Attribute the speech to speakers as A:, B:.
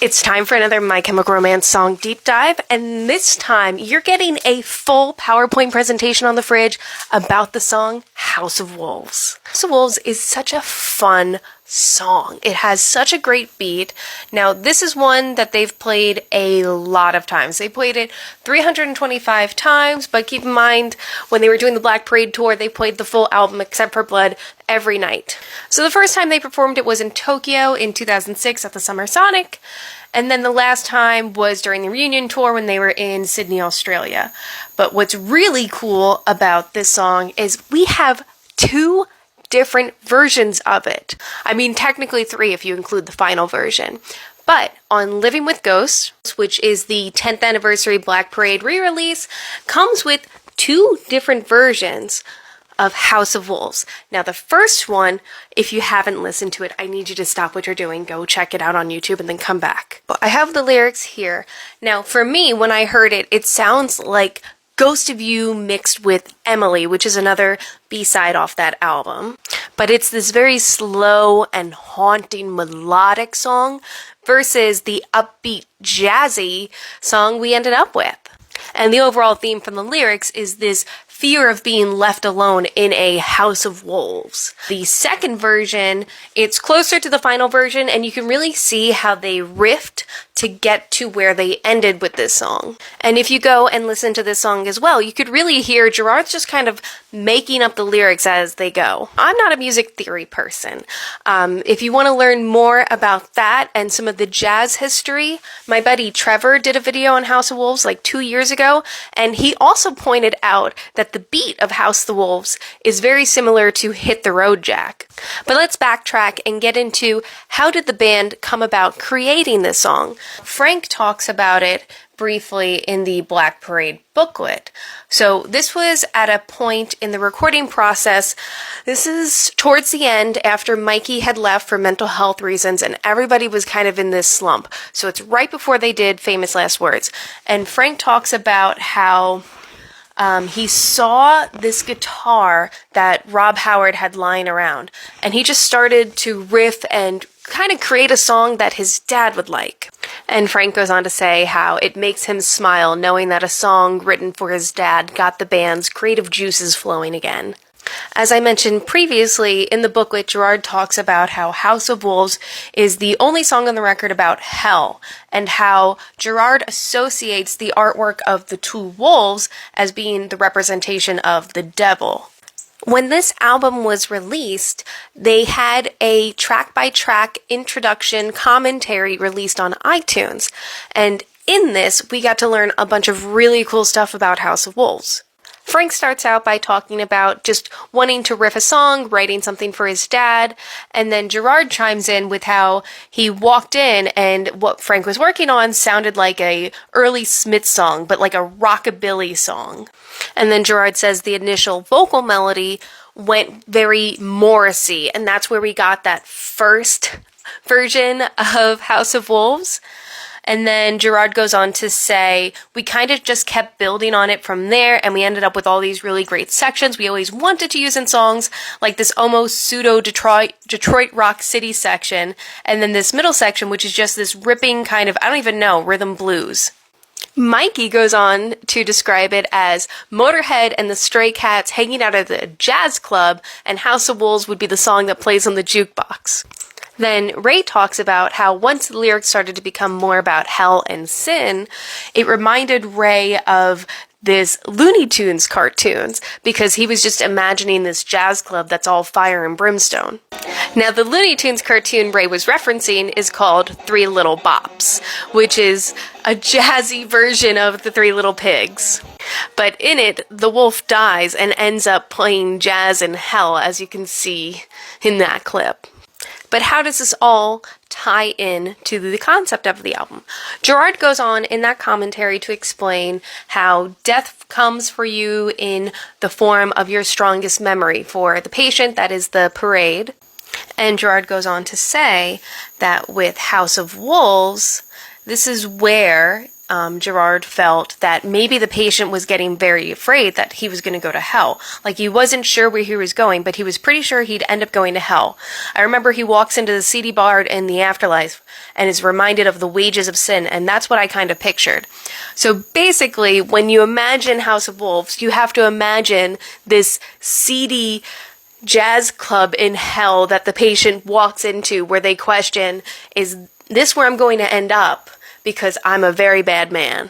A: It's time for another My Chemical Romance song deep dive, and this time you're getting a full PowerPoint presentation on the fridge about the song House of Wolves. House of Wolves is such a fun song. It has such a great beat. Now, this is one that they've played a lot of times. They played it 325 times, but keep in mind, when they were doing the Black Parade tour, they played the full album except for Blood every night. So the first time they performed it was in Tokyo in 2006 at the Summer Sonic, and then the last time was during the reunion tour when they were in Sydney, Australia. But what's really cool about this song is we have two different versions of it. I mean, technically three if you include the final version. But on Living with Ghosts, which is the 10th anniversary Black Parade re-release, comes with two different versions of House of Wolves. Now, the first one, if you haven't listened to it, I need you to stop what you're doing, go check it out on YouTube, and then come back. I have the lyrics here. Now, for me, when I heard it, it sounds like Ghost of You mixed with Emily, which is another B-side off that album. But it's this very slow and haunting melodic song versus the upbeat jazzy song we ended up with. And the overall theme from the lyrics is this fear of being left alone in a house of wolves. The second version, it's closer to the final version, and you can really see how they riffed to get to where they ended with this song. And if you go and listen to this song as well, you could really hear Gerard's just kind of making up the lyrics as they go. I'm not a music theory person. If you want to learn more about that and some of the jazz history, my buddy Trevor did a video on House of Wolves like 2 years ago, and he also pointed out that the beat of House of the Wolves is very similar to Hit the Road Jack. But let's backtrack and get into how did the band come about creating this song. Frank talks about it briefly in the Black Parade booklet. So this was at a point in the recording process. This is towards the end after Mikey had left for mental health reasons and everybody was kind of in this slump. So it's right before they did Famous Last Words. And Frank talks about how he saw this guitar that Rob Howard had lying around, and he just started to riff and kind of create a song that his dad would like. And Frank goes on to say how it makes him smile knowing that a song written for his dad got the band's creative juices flowing again. As I mentioned previously, in the booklet, Gerard talks about how House of Wolves is the only song on the record about hell, and how Gerard associates the artwork of the two wolves as being the representation of the devil. When this album was released, they had a track-by-track introduction commentary released on iTunes, and in this, we got to learn a bunch of really cool stuff about House of Wolves. Frank starts out by talking about just wanting to riff a song, writing something for his dad, and then Gerard chimes in with how he walked in and what Frank was working on sounded like a early Smiths song, but like a rockabilly song. And then Gerard says the initial vocal melody went very Morrissey, and that's where we got that first version of House of Wolves. And then Gerard goes on to say, we kind of just kept building on it from there, and we ended up with all these really great sections we always wanted to use in songs, like this almost pseudo-Detroit Rock City section, and then this middle section, which is just this ripping kind of, I don't even know, rhythm blues. Mikey goes on to describe it as Motorhead and the Stray Cats hanging out at a jazz club, and House of Wolves would be the song that plays on the jukebox. Then Ray talks about how once the lyrics started to become more about hell and sin, it reminded Ray of this Looney Tunes cartoons because he was just imagining this jazz club that's all fire and brimstone. Now, the Looney Tunes cartoon Ray was referencing is called Three Little Bops, which is a jazzy version of the Three Little Pigs. But in it, the wolf dies and ends up playing jazz in hell, as you can see in that clip. But how does this all tie in to the concept of the album? Gerard goes on in that commentary to explain how death comes for you in the form of your strongest memory. For the patient, that is the parade. And Gerard goes on to say that with House of Wolves, this is where Gerard felt that maybe the patient was getting very afraid that he was going to go to hell. Like, he wasn't sure where he was going, but he was pretty sure he'd end up going to hell. I remember he walks into the seedy bar in the afterlife and is reminded of the wages of sin, and that's what I kind of pictured. So basically, when you imagine House of Wolves, you have to imagine this seedy jazz club in hell that the patient walks into, where they question, is this where I'm going to end up? Because I'm a very bad man.